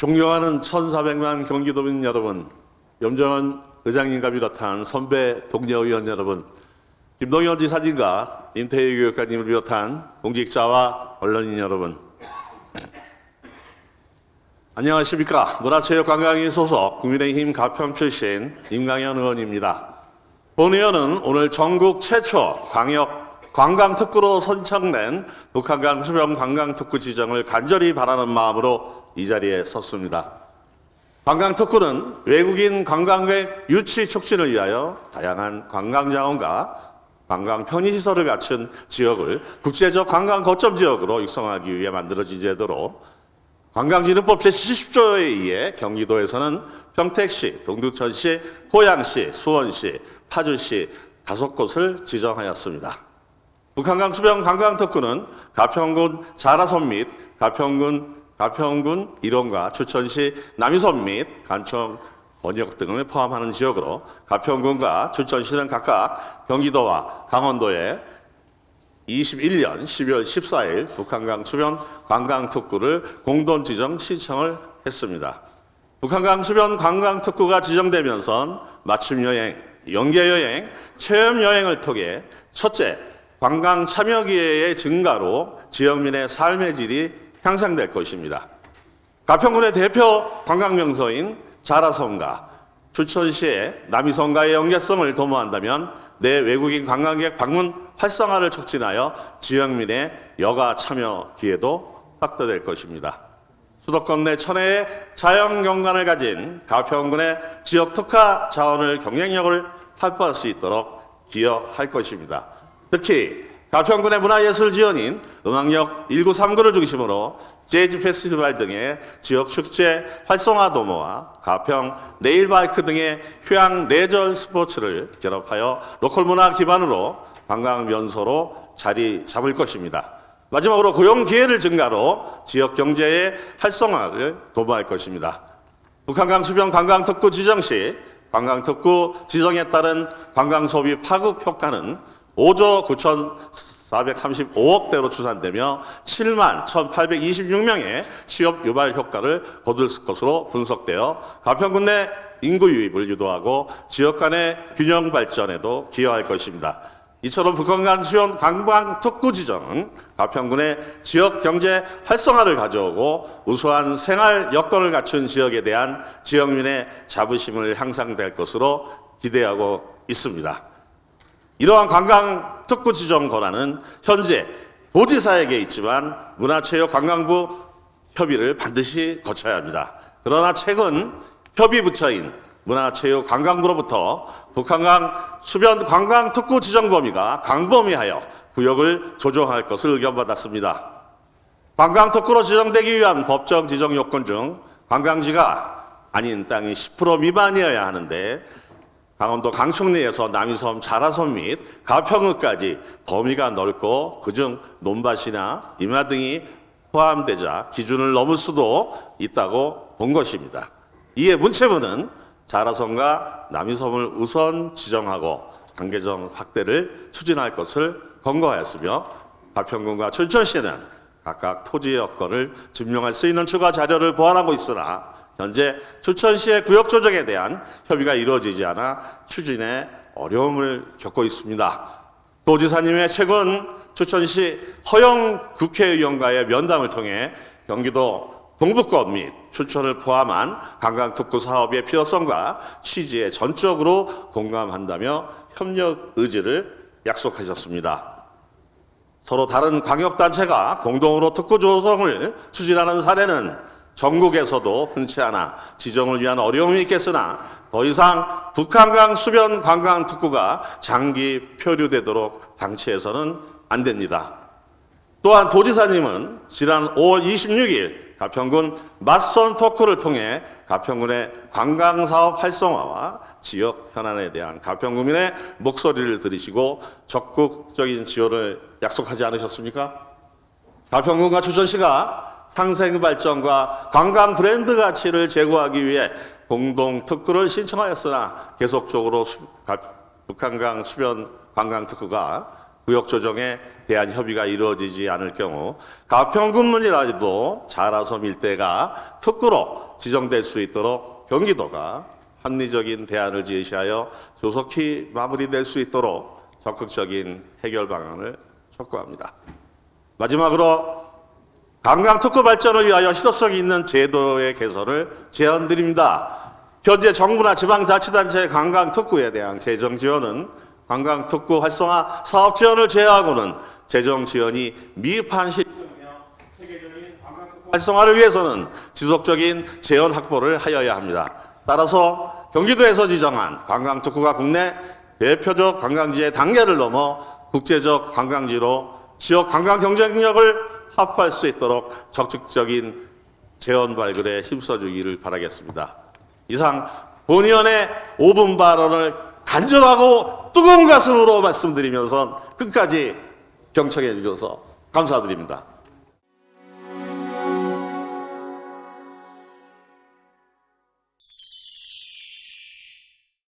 존경하는 1,400만 경기도민 여러분, 염정은 의장님과 비롯한 선배 동료 의원 여러분, 김동연 지사님과 임태희 교육관님을 비롯한 공직자와 언론인 여러분, 안녕하십니까. 문화체육관광위 소속 국민의힘 가평 출신 임강현 의원입니다. 본 의원은 오늘 전국 최초 관광특구로 선정된 북한강 수변 관광특구 지정을 간절히 바라는 마음으로 이 자리에 섰습니다. 관광특구는 외국인 관광객 유치 촉진을 위하여 다양한 관광자원과 관광 편의시설을 갖춘 지역을 국제적 관광 거점 지역으로 육성하기 위해 만들어진 제도로 관광진흥법 제70조에 의해 경기도에서는 평택시, 동두천시, 고양시, 수원시, 파주시 5곳을 지정하였습니다. 북한강 수변 관광특구는 가평군 자라섬 및 가평군 일원과 주천시 남이섬 및 간청 원역 등을 포함하는 지역으로 가평군과 주천시는 각각 경기도와 강원도에 21년 12월 14일 북한강 수변 관광특구를 공동 지정 신청을 했습니다. 북한강 수변 관광특구가 지정되면서 맞춤여행, 연계여행, 체험여행을 통해 첫째, 관광 참여 기회의 증가로 지역민의 삶의 질이 향상될 것입니다. 가평군의 대표 관광명소인 자라섬과 주천시의 남이섬과의 연계성을 도모한다면 내 외국인 관광객 방문 활성화를 촉진하여 지역민의 여가 참여 기회도 확대될 것입니다. 수도권 내 천혜의 자연경관을 가진 가평군의 지역 특화 자원을 경쟁력을 확보할 수 있도록 기여할 것입니다. 특히 가평군의 문화예술 지원인 음악역 1939를 중심으로 재즈 페스티벌 등의 지역 축제 활성화 도모와 가평 레일바이크 등의 휴양 레저 스포츠를 결합하여 로컬 문화 기반으로 관광 명소로 자리 잡을 것입니다. 마지막으로 고용 기회를 증가로 지역 경제의 활성화를 도모할 것입니다. 북한강 수변 관광특구 지정 시 관광특구 지정에 따른 관광 소비 파급 효과는 5조 9,435억대로 추산되며 7만 1,826명의 취업 유발 효과를 거둘 것으로 분석되어 가평군 내 인구 유입을 유도하고 지역 간의 균형 발전에도 기여할 것입니다. 이처럼 북한강 수변 관광특구 지정은 가평군의 지역 경제 활성화를 가져오고 우수한 생활 여건을 갖춘 지역에 대한 지역민의 자부심을 향상될 것으로 기대하고 있습니다. 이러한 관광특구 지정 권한은 현재 도지사에게 있지만 문화체육관광부 협의를 반드시 거쳐야 합니다. 그러나 최근 협의부처인 문화체육관광부로부터 북한강 수변 관광특구 지정 범위가 광범위하여 구역을 조정할 것을 의견받았습니다. 관광특구로 지정되기 위한 법정 지정 요건 중 관광지가 아닌 땅이 10% 미만이어야 하는데 강원도 강촌리에서 남이섬, 자라섬 및 가평읍까지 범위가 넓고 그중 논밭이나 임야 등이 포함되자 기준을 넘을 수도 있다고 본 것입니다. 이에 문체부는 자라섬과 남이섬을 우선 지정하고 단계적 확대를 추진할 것을 권고하였으며 가평군과 춘천시는 각각 토지 여건을 증명할 수 있는 추가 자료를 보완하고 있으나 현재 주천시의 구역 조정에 대한 협의가 이루어지지 않아 추진에 어려움을 겪고 있습니다. 도지사님의 최근 주천시 허영 국회의원과의 면담을 통해 경기도 동북권 및 춘천을 포함한 관광특구 사업의 필요성과 취지에 전적으로 공감한다며 협력 의지를 약속하셨습니다. 서로 다른 광역단체가 공동으로 특구 조성을 추진하는 사례는 전국에서도 흔치 않아 지정을 위한 어려움이 있겠으나 더 이상 북한강 수변 관광특구가 장기 표류되도록 방치해서는 안 됩니다. 또한 도지사님은 지난 5월 26일 가평군 맞선 토크를 통해 가평군의 관광사업 활성화와 지역 현안에 대한 가평구민의 목소리를 들으시고 적극적인 지원을 약속하지 않으셨습니까? 가평군과 주천시가 상생 발전과 관광 브랜드 가치를 제고하기 위해 공동 특구를 신청하였으나 계속적으로 북한강 수변 관광 특구가 구역 조정에 대한 협의가 이루어지지 않을 경우 가평군문이라도 자라섬 일대가 특구로 지정될 수 있도록 경기도가 합리적인 대안을 제시하여 조속히 마무리될 수 있도록 적극적인 해결 방안을 촉구합니다. 마지막으로 관광특구 발전을 위하여 실효성 있는 제도의 개선을 제안드립니다. 현재 정부나 지방자치단체의 관광특구에 대한 재정 지원은 관광특구 활성화 사업 지원을 제외하고는 재정 지원이 미흡한 시점이며 세계적인 관광특구 활성화를 위해서는 지속적인 재원 확보를 하여야 합니다. 따라서 경기도에서 지정한 관광특구가 국내 대표적 관광지의 단계를 넘어 국제적 관광지로 지역 관광 경쟁력을 확보할 수 있도록 적극적인 재원 발굴에 힘써주기를 바라겠습니다. 이상 본의원의 5분 발언을 간절하고 뜨거운 가슴으로 말씀드리면서 끝까지 경청해 주셔서 감사드립니다.